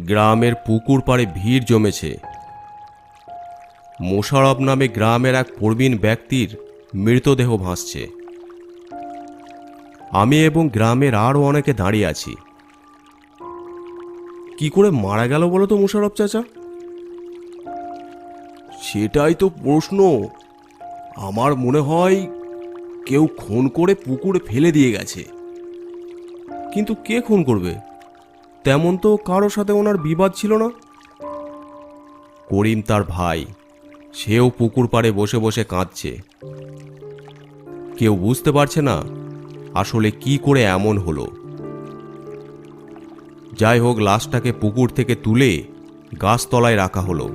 গ্রামের পুকুর পাড়ে ভিড় জমেছে। মোশাররফ নামে গ্রামের এক প্রবীণ ব্যক্তির মৃতদেহ ভাসছে। আমি এবং গ্রামের আরও অনেকে দাঁড়িয়ে আছি। কি করে মারা গেল বলো তো মোশাররফ চাচা? সেটাই তো প্রশ্ন। আমার মনে হয় কেউ খুন করে পুকুরে ফেলে দিয়ে গেছে। কিন্তু কে খুন করবে? তেমন তো কারোর সাথে ওনার বিবাদ ছিল না। করিম তার ভাই, সেও পুকুর পাড়ে বসে বসে কাঁদছে। কেউ বুঝতে পারছে না আসলে কি করে এমন হলো। যাই হোক, লাশটাকে পুকুর থেকে তুলে গাছতলায় রাখা হলো।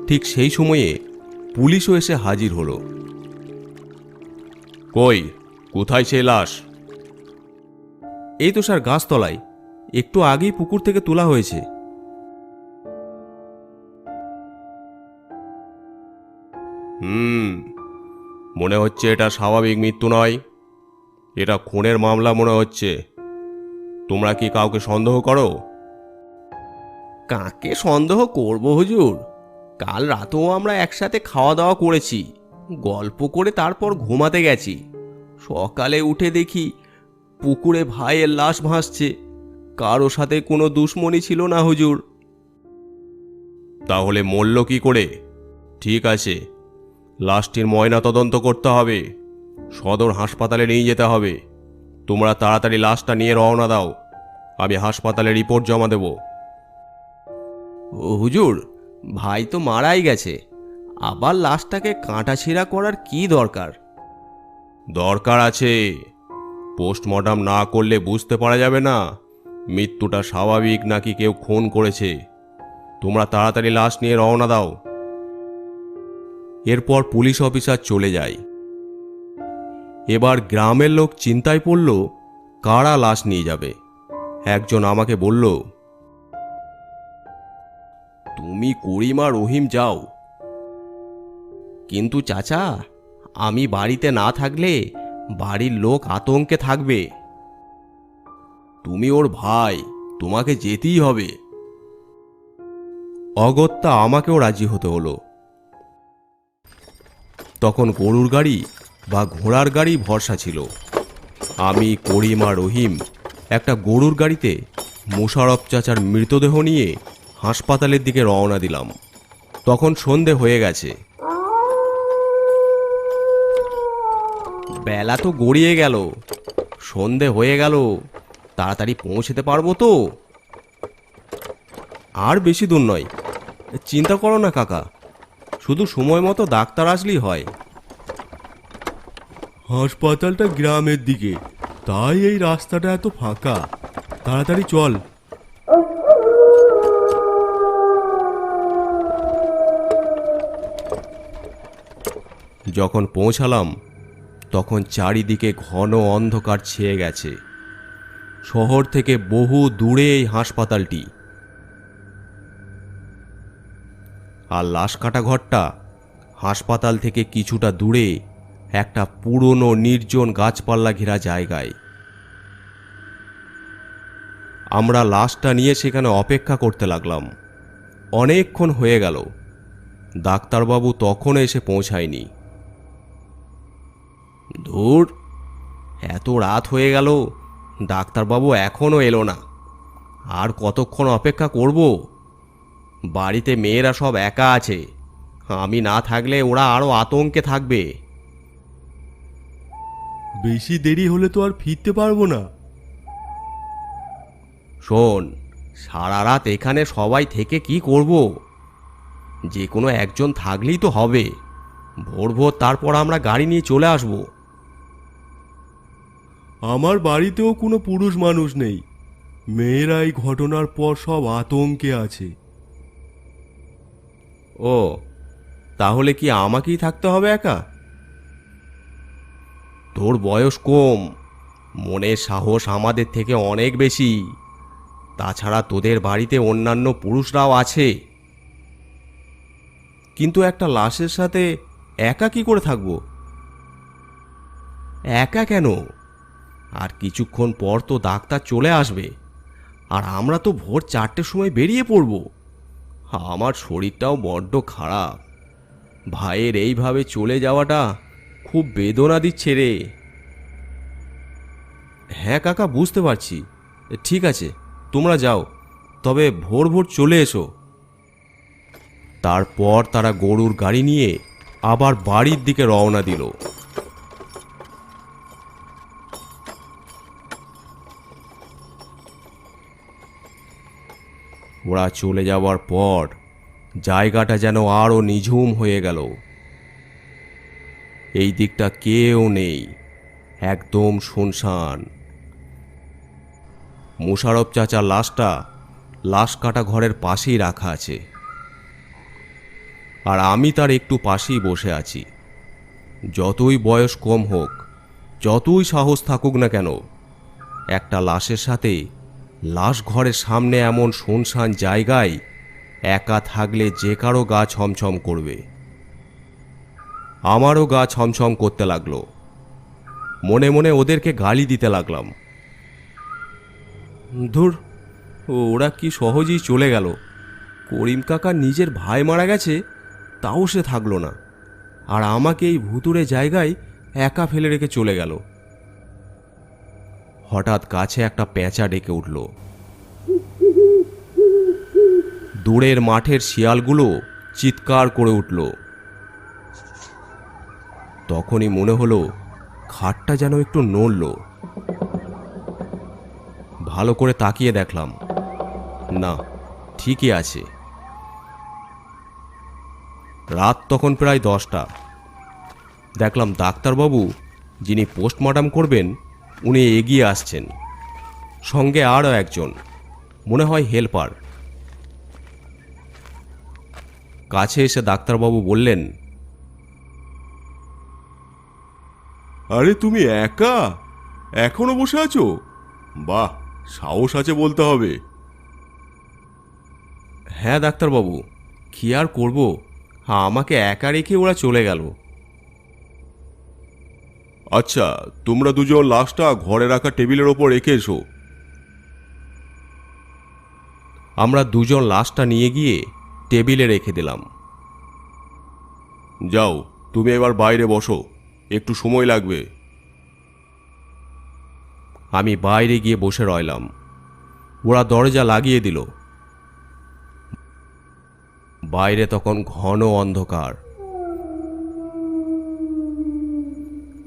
ঠিক সেই সময়ে পুলিশও এসে হাজির হলো। কই, কোথায় সেই লাশ? এই তো স্যার, গাছতলায়, একটু আগেই পুকুর থেকে তোলা হয়েছে। মনে হচ্ছে এটা স্বাভাবিক মৃত্যু নয়, এটা খুনের মামলা মনে হচ্ছে। তোমরা কি কাউকে সন্দেহ করো? কাকে সন্দেহ করব হুজুর? কাল রাতেও আমরা একসাথে খাওয়া দাওয়া করেছি, গল্প করে তারপর ঘুমাতে গেছি। সকালে উঠে দেখি পুকুরে ভাইয়ের লাশ ভাসছে। কারো সাথে কোনো দুশ্মনী ছিল না হুজুর। তাহলে মরল কি করে? ঠিক আছে, লাশটির ময়না তদন্ত করতে হবে, সদর হাসপাতালে নিয়ে যেতে হবে। তোমরা তাড়াতাড়ি লাশটা নিয়ে রওনা দাও, আমি হাসপাতালে রিপোর্ট জমা দেব। ও হুজুর, ভাই তো মারাই গেছে, আবার লাশটাকে কাটাছিঁড়া করার কি দরকার? দরকার আছে। পোস্টমর্টম না করলে বুঝতে পারা যাবে না মৃত্যুটা স্বাভাবিক নাকি কেউ খুন করেছে। তোমরা তাড়াতাড়ি লাশ নিয়ে রওনা দাও। এরপর পুলিশ অফিসার চলে যায়। এবার গ্রামের লোক চিন্তায় পড়ল কারা লাশ নিয়ে যাবে। একজন আমাকে বলল, তুমি করিম আর রহিম যাও। কিন্তু চাচা, আমি বাড়িতে না থাকলে বাড়ির লোক আতঙ্কে থাকবে। তুমি ওর ভাই, তোমাকে যেতেই হবে। অগত্যা আমাকেও রাজি হতে হলো। তখন গরুর গাড়ি বা ঘোড়ার গাড়ি ভরসা ছিল। আমি, করিম আর রহিম একটা গরুর গাড়িতে মোশাররফ চাচার মৃতদেহ নিয়ে হাসপাতালের দিকে রওনা দিলাম। তখন সন্ধে হয়ে গেছে। বেলা তো গড়িয়ে গেল, সন্ধে হয়ে গেল, তাড়াতাড়ি পৌঁছতে পারবো তো? আর বেশি দূর নয়, চিন্তা করো না কাকা, শুধু সময় মতো ডাক্তার আসলেই হয়। হাসপাতালটা গ্রামের দিকে, তাই এই রাস্তাটা এত ফাঁকা। তাড়াতাড়ি চল। যখন পৌঁছালাম তখন চারিদিকে ঘন অন্ধকার ছেয়ে গেছে। শহর থেকে বহু দূরে এই হাসপাতালটি। আর লাশ কাটা ঘরটা হাসপাতাল থেকে কিছুটা দূরে একটা পুরনো নির্জন গাছপালা ঘেরা জায়গায়। আমরা লাশটা নিয়ে সেখানে অপেক্ষা করতে লাগলাম। অনেকক্ষণ হয়ে গেল, ডাক্তারবাবু তখনও এসে পৌঁছায়নি। ধুর, এত রাত হয়ে গেল, ডাক্তারবাবু এখনও এলো না। আর কতক্ষণ অপেক্ষা করব? বাড়িতে মেয়েরা সব একা আছে, আমি না থাকলে ওরা আরও আতঙ্কে থাকবে। বেশি দেরি হলে তো আর ফিরতে পারবো না। শোন, সারা রাত এখানে সবাই থেকে কি করব? যে কোনো একজন থাকলেই তো হবে। ভোর ভোর তারপর আমরা গাড়ি নিয়ে চলে আসব। আমার বাড়িতেও কোনো পুরুষ মানুষ নেই। মেয়েরা এই ঘটনার পর সব আতঙ্কে আছে। ও, তাহলে কি আমাকেই থাকতে হবে একা? তোর বয়স কম, মনের সাহস আমাদের থেকে অনেক বেশি। তাছাড়া তোদের বাড়িতে অন্যান্য পুরুষরাও আছে। কিন্তু একটা লাশের সাথে একা কি করে থাকবো? একা কেন? আর কিছুক্ষণ পর তো ডাক্তার চলে আসবে, আর আমরা তো ভোর 4টের সময় বেরিয়ে পড়ব। আমার শরীরটাও বড্ড খারাপ। ভাইয়ের এইভাবে চলে যাওয়াটা খুব বেদনা দিচ্ছে রে। হ্যাঁ কাকা, বুঝতে পারছি। ঠিক আছে, তোমরা যাও, তবে ভোর ভোর চলে এসো। তারপর তারা গরুর গাড়ি নিয়ে আবার বাড়ির দিকে রওনা দিল। ওরা চলে যাওয়ার পর জায়গাটা যেন আরও নিঝুম হয়ে গেল। এই দিকটা কেউ নেই, একদম শুনশান। মোশারফ চাচার লাশটা লাশ কাটা ঘরের পাশেই রাখা আছে, আর আমি তার একটু পাশেই বসে আছি। যতই বয়স কম হোক, যতই সাহস থাকুক না কেন, একটা লাশের সাথে লাশ ঘরের সামনে এমন শুনশান জায়গায় একা থাকলে যে কারো গা ছমছম করবে। আমারও গা ছমছম করতে লাগলো। মনে মনে ওদেরকে গালি দিতে লাগলাম। ধুর, ওরা কি সহজেই চলে গেল। করিম কাকা নিজের ভাই মারা গেছে, তাও সে থাকলো না, আর আমাকে এই ভুতুড়ে জায়গায় একা ফেলে রেখে চলে গেল। হঠাৎ কাছে একটা পেঁচা ডেকে উঠল। দূরের মাঠের শিয়ালগুলো চিৎকার করে উঠল। তখনই মনে হলো খাটটা যেন একটু নড়ল। ভালো করে তাকিয়ে দেখলাম, না, ঠিকই আছে। রাত তখন প্রায় 10টা। দেখলাম ডাক্তারবাবু, যিনি পোস্টমর্টম করবেন, উনি এগিয়ে আসছেন। সঙ্গে আরও একজন, মনে হয় হেল্পার। কাছে এসে ডাক্তারবাবু বললেন, আরে তুমি একা এখনো বসে আছো? বাহ, সাহস আছে বলতে হবে। হ্যাঁ ডাক্তারবাবু, কি আর করব, আমাকে একা রেখে ওরা চলে গেল। আচ্ছা, তোমরা দুজন লাশটা ঘরে রাখা টেবিলের ওপর রেখে এসো। আমরা দুজন লাশটা নিয়ে গিয়ে টেবিলে রেখে দিলাম। যাও, তুমি এবার বাইরে বসো, একটু সময় লাগবে। আমি বাইরে গিয়ে বসে রইলাম। ওরা দরজা লাগিয়ে দিল। বাইরে তখন ঘন অন্ধকার।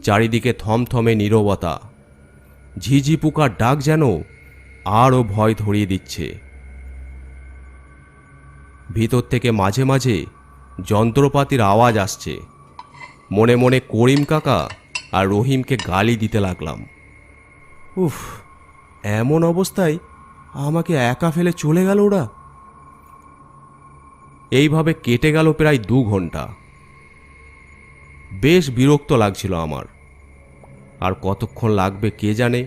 চারিদিকে থমথমে নীরবতা। ঝিঝি পোকার ডাক যেন আরও ভয় ধরিয়ে দিচ্ছে। ভিতর থেকে মাঝে মাঝে যন্ত্রপাতির আওয়াজ আসছে। মনে মনে করিম কাকা আর রহিমকে গালি দিতে লাগলাম। উফ, এমন অবস্থায় আমাকে একা ফেলে চলে গেল ওরা। এইভাবে কেটে গেল প্রায় 2 ঘন্টা। বেশ বিরক্ত লাগছিল আমার, আর কতক্ষণ লাগবে কে জানে।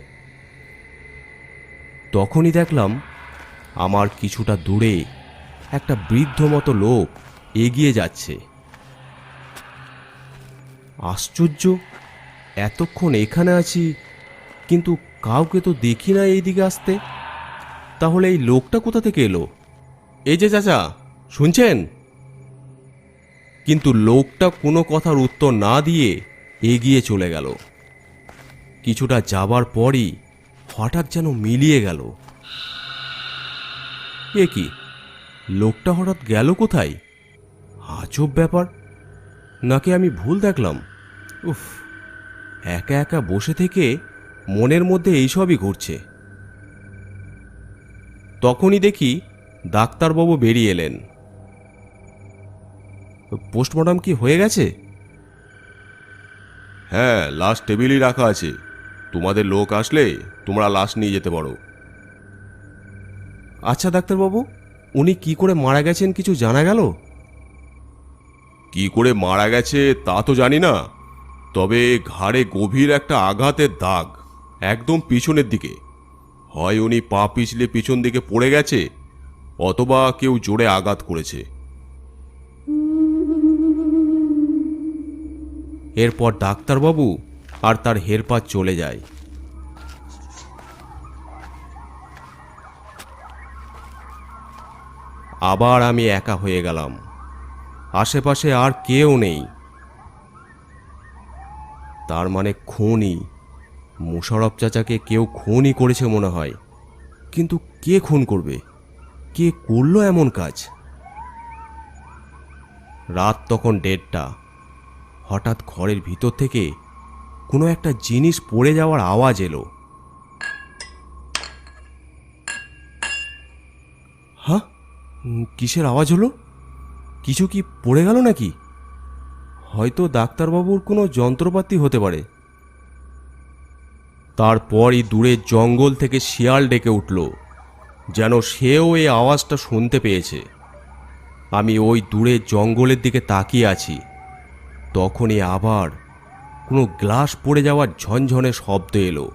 তখনই দেখলাম আমার কিছুটা দূরে একটা বৃদ্ধ মতো লোক এগিয়ে যাচ্ছে। আশ্চর্য, এতক্ষণ এখানে আছি কিন্তু কাউকে তো দেখি না এইদিকে আসতে। তাহলে এই লোকটা কোথা থেকে এলো? এই যে চাচা, শুনছেন? কিন্তু লোকটা কোনো কথার উত্তর না দিয়ে এগিয়ে চলে গেল। কিছুটা যাবার পরই হঠাৎ যেন মিলিয়ে গেল। এ কি, লোকটা হঠাৎ গেল কোথায়? আজব ব্যাপার, নাকি আমি ভুল দেখলাম? উফ, একা একা বসে থেকে মনের মধ্যে এইসবই ঘুরছে। তখনই দেখি ডাক্তারবাবু বেরিয়ে এলেন। পোস্টমর্টম কি হয়ে গেছে? হ্যাঁ, লাশ টেবিলই রাখা আছে। তোমাদের লোক আসলে তোমরা লাশ নিয়ে যেতে পারো। আচ্ছা ডাক্তারবাবু, উনি কি করে মারা গেছেন কিছু জানা গেল? কি করে মারা গেছে তা তো জানি না, তবে ঘাড়ে গভীর একটা আঘাতের দাগ, একদম পিছনের দিকে। হয় উনি পা পিছলে পিছন দিকে পড়ে গেছে, অথবা কেউ জোরে আঘাত করেছে। এরপর ডাক্তারবাবু আর তার হেল্পার চলে যায়। আবার আমি একা হয়ে গেলাম। আশেপাশে আর কেউ নেই। তার মানে খুনই, মোশাররফ চাচাকে কেউ খুনই করেছে মনে হয়। কিন্তু কে খুন করবে? কে করলো এমন কাজ? রাত তখন 1:30। হঠাৎ ঘরের ভিতর থেকে কোনো একটা জিনিস পড়ে যাওয়ার আওয়াজ এলো। হ্যাঁ, কিসের আওয়াজ হলো? কিছু কি পড়ে গেল নাকি? হয়তো ডাক্তারবাবুর কোনো যন্ত্রপাতি হতে পারে। তারপরই দূরের জঙ্গল থেকে শিয়াল ডেকে উঠল, যেন সেও এই আওয়াজটা শুনতে পেয়েছে। আমি ওই দূরের জঙ্গলের দিকে তাকিয়ে আছি। তখনই আবার কোনো গ্লাস পড়ে যাওয়ার ঝনঝনে শব্দ এলো।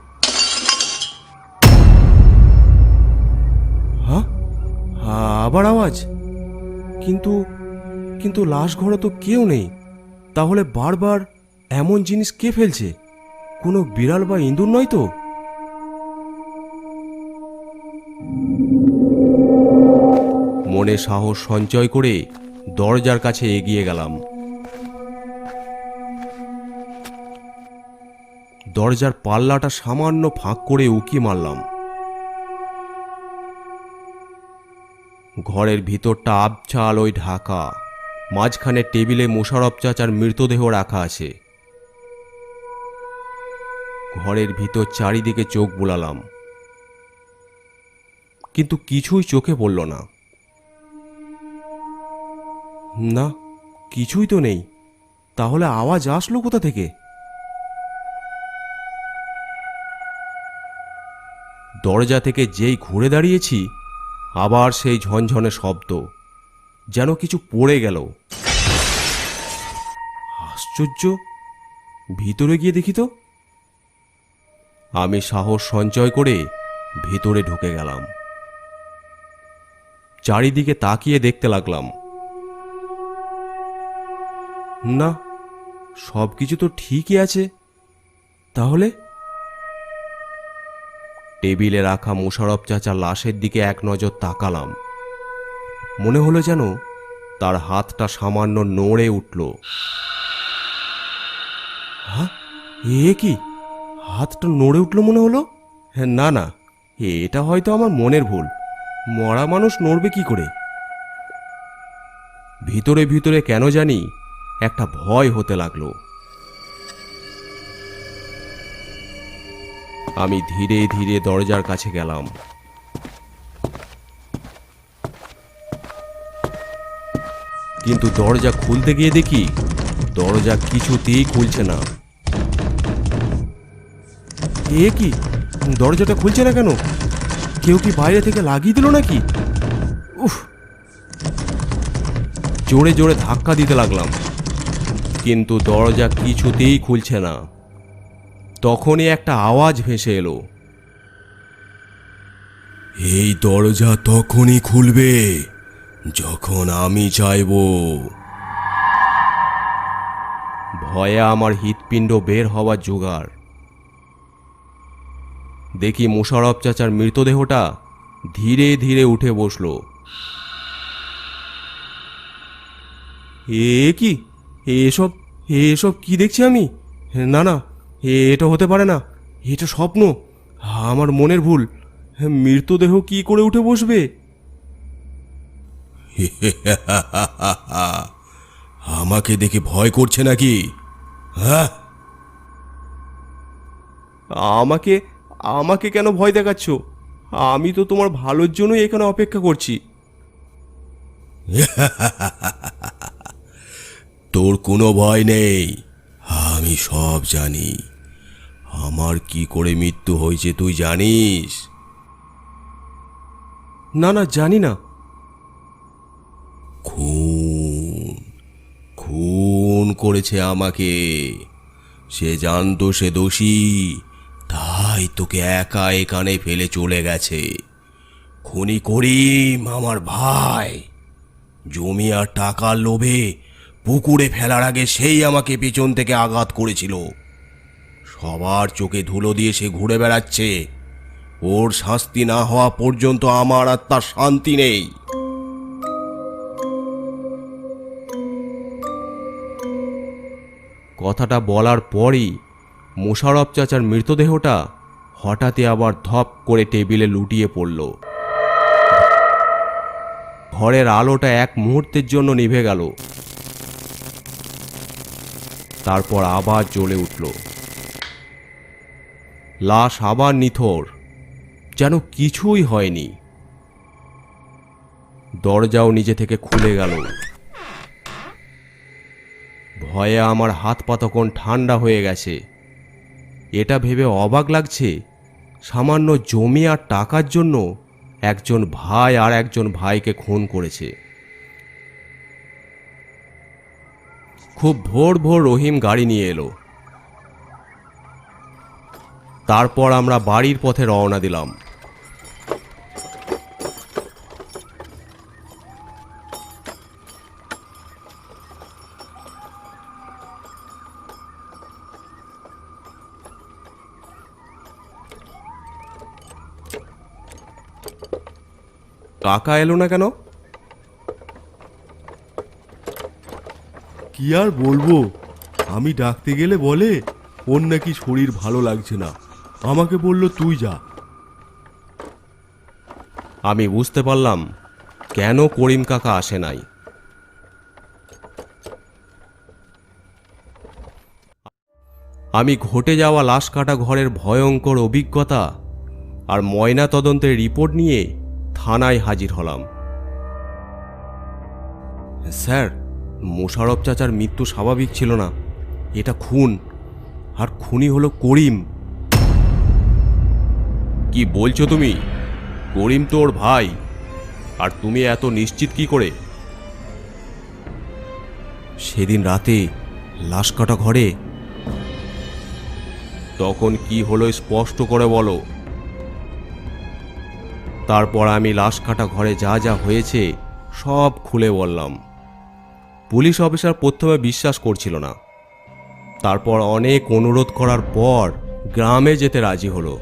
হ্যাঁ, আবার আওয়াজ। কিন্তু কিন্তু লাশ ঘরে তো কেউ নেই। তাহলে বারবার এমন জিনিস কে ফেলছে? কোনো বিড়াল বা ইঁদুর নয় তো? মনে সাহস সঞ্চয় করে দরজার কাছে এগিয়ে গেলাম। দরজার পাল্লাটা সামান্য ফাঁক করে উকি মারলাম। ঘরের ভিতরটা আবছা আলোয় ঢাকা। মাঝখানে টেবিলে মোশাররফ চাচার মৃতদেহ রাখা আছে। ঘরের ভিতর চারিদিকে চোখ বুলালাম, কিন্তু কিছুই চোখে পড়ল না। না, কিছুই তো নেই। তাহলে আওয়াজ আসলো কোথা থেকে? দরজা থেকে যেই ঘুরে দাঁড়িয়েছি, আবার সেই ঝনঝনে শব্দ, যেন কিছু পড়ে গেল। আশ্চর্য! ভিতরে গিয়ে দেখি তো। আমি সাহস সঞ্চয় করে ভেতরে ঢুকে গেলাম। চারিদিকে তাকিয়ে দেখতে লাগলাম। না, সবকিছু তো ঠিকই আছে। তাহলে টেবিলে রাখা মোশাররফ চাচার লাশের দিকে এক নজর তাকালাম। মনে হলো যেন তার হাতটা সামান্য নড়ে উঠল। হ্যাঁ, এ কি? হাতটা নড়ে উঠল মনে হলো। না না, এটা হয়তো আমার মনের ভুল। মরা মানুষ নড়বে কি করে? ভিতরে ভিতরে কেন জানি একটা ভয় হতে লাগলো। আমি ধীরে ধীরে দরজার কাছে গেলাম। কিন্তু দরজা খুলতে গিয়ে দেখি দরজা কিছুতেই খুলছে না। এ কি? দরজাটা খুলছে না কেন? কেউ কি বাইরে থেকে লাগিয়ে দিল নাকি? উফ! জোরে জোরে ধাক্কা দিতে লাগলাম, কিন্তু দরজা কিছুতেই খুলছে না। তখনই একটা আওয়াজ ভেসে এলো। এই দরজা তখনই খুলবে যখন আমি চাইব। ভয়ে আমার হৃৎপিণ্ড বের হওয়ার জোগাড়। দেখি মোশাররফ চাচার মৃতদেহটা ধীরে ধীরে উঠে বসল। এ কি? এসব এসব কি দেখছি আমি? না না, এটা হতে পারে না। এটা স্বপ্ন, আমার মনের ভুল। মৃতদেহ কি করে উঠে বসবে? আমাকে দেখে ভয় করছে নাকি? হ্যাঁ, আমাকে আমাকে কেন ভয় দেখাচ্ছ? আমি তো তোমার ভালোর জন্যই এখানে অপেক্ষা করছি। তোর কোনো ভয় নেই। আমি সব জানি। আমার কি করে মৃত্যু হয়েছে তুই জানিস? না না, জানি না। খুন খুন করেছে আমাকে। সে জানতো সে দোষী, তাই তোকে একা এখানে ফেলে চলে গেছে। খুনি করিম আমার ভাই। জমি আর টাকার লোভে পুকুরে ফেলার আগে সেই আমাকে পেছন থেকে আঘাত করেছিল। সবার চোখে ধুলো দিয়ে সে ঘুরে বেড়াচ্ছে। ওর শাস্তি না হওয়া পর্যন্ত আমার আর তার শান্তি নেই। কথাটা বলার পরই মোশাররফ চাচার মৃতদেহটা হঠাৎই আবার ধপ করে টেবিলে লুটিয়ে পড়ল। ঘরের আলোটা এক মুহূর্তের জন্য নিভে গেল, তারপর আবার জ্বলে উঠল। লাশ আবার নিথর, যেন কিছুই হয়নি। দরজাও নিজে থেকে খুলে গেল। ভয়ে আমার হাত পা তখন ঠান্ডা হয়ে গেছে। এটা ভেবে অবাক লাগছে, সামান্য জমি আর টাকার জন্য একজন ভাই আর একজন ভাইকে খুন করেছে। খুব ভোর ভোর রহিম গাড়ি নিয়ে এলো। তারপর আমরা বাড়ির পথে রওনা দিলাম। কাকা এলো না কেন? কি আর বলবো, আমি ডাকতে গেলে বলে ওর নাকি শরীর ভালো লাগছে না, আমাকে বলল তুই যা। আমি বুঝতে পারলাম কেন করিম কাকা আসে নাই। আমি ঘটে যাওয়া লাশ কাটা ঘরের ভয়ঙ্কর অভিজ্ঞতা আর ময়না তদন্তের রিপোর্ট নিয়ে থানায় হাজির হলাম। স্যার, মোশাররফ চাচার মৃত্যু স্বাভাবিক ছিল না, এটা খুন, আর খুনি হলো করিম। কি বলছো তুমি? করিম তোর ভাই, আর তুমি এত নিশ্চিত কি করে? সেদিন রাতে লাশ কাটা ঘরে তখন কি হলো স্পষ্ট করে বলো। তারপর আমি লাশ কাটা ঘরে যা যা হয়েছে সব খুলে বললাম। পুলিশ অফিসার প্রথমে বিশ্বাস করছিল না, তারপর অনেক অনুরোধ করার পর গ্রামে যেতে রাজি হলো।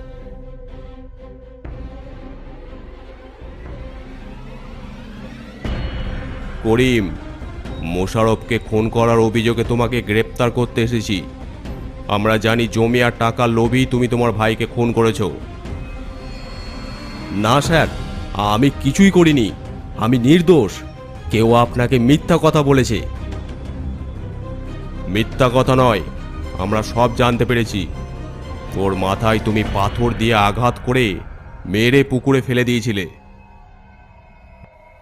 করিম, মোশাররফকে খুন করার অভিযোগে তোমাকে গ্রেপ্তার করতে এসেছি। আমরা জানি জমি আর টাকার লোভেই তুমি তোমার ভাইকে খুন করেছো। না স্যার, আমি কিছুই করিনি, আমি নির্দোষ। কেউ আপনাকে মিথ্যা কথা বলেছে। মিথ্যা কথা নয়, আমরা সব জানতে পেরেছি। ওর মাথায় তুমি পাথর দিয়ে আঘাত করে মেরে পুকুরে ফেলে দিয়েছিলে।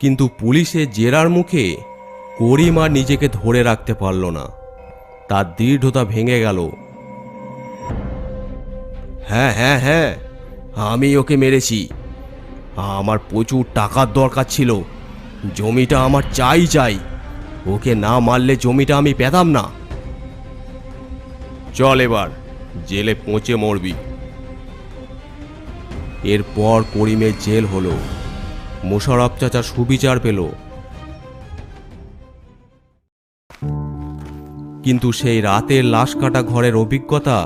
কিন্তু পুলিশের জেরার মুখে করিম আর নিজেকে ধরে রাখতে পারল না, তার দৃঢ়তা ভেঙে গেল। হ্যাঁ হ্যাঁ হ্যাঁ, আমি ওকে মেরেছি। আমার প্রচুর টাকার দরকার ছিল, জমিটা আমার চাই চাই। ওকে না মারলে জমিটা আমি পেতাম না। চল এবার জেলে পৌঁছে মরবি। এরপর করিমের জেল হলো, মোশাররফ চাচা সুবিচার পেল। কিন্তু সেই রাতের লাশ কাটা ঘরের অভিজ্ঞতা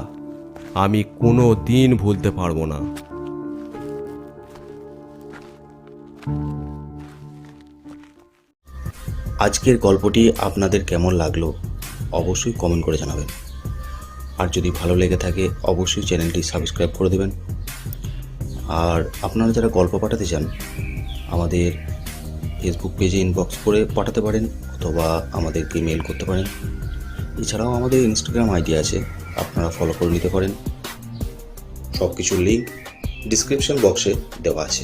আমি কোনো দিন ভুলতে পারবো না। আজকের গল্পটি আপনাদের কেমন লাগলো অবশ্যই কমেন্ট করে জানাবেন। আর যদি ভালো লেগে থাকে অবশ্যই চ্যানেলটি সাবস্ক্রাইব করে দেবেন। আর আপনারা যারা গল্প পাঠাতে চান আমাদের ফেসবুক পেজে ইনবক্স করে পাঠাতে পারেন, অথবা আমাদেরকে মেল করতে পারেন। এছাড়াও আমাদের ইনস্টাগ্রাম আইডি আছে, আপনারা ফলো করে নিতে পারেন। সব কিছুর লিঙ্ক ডিসক্রিপশন বক্সে দেওয়া আছে।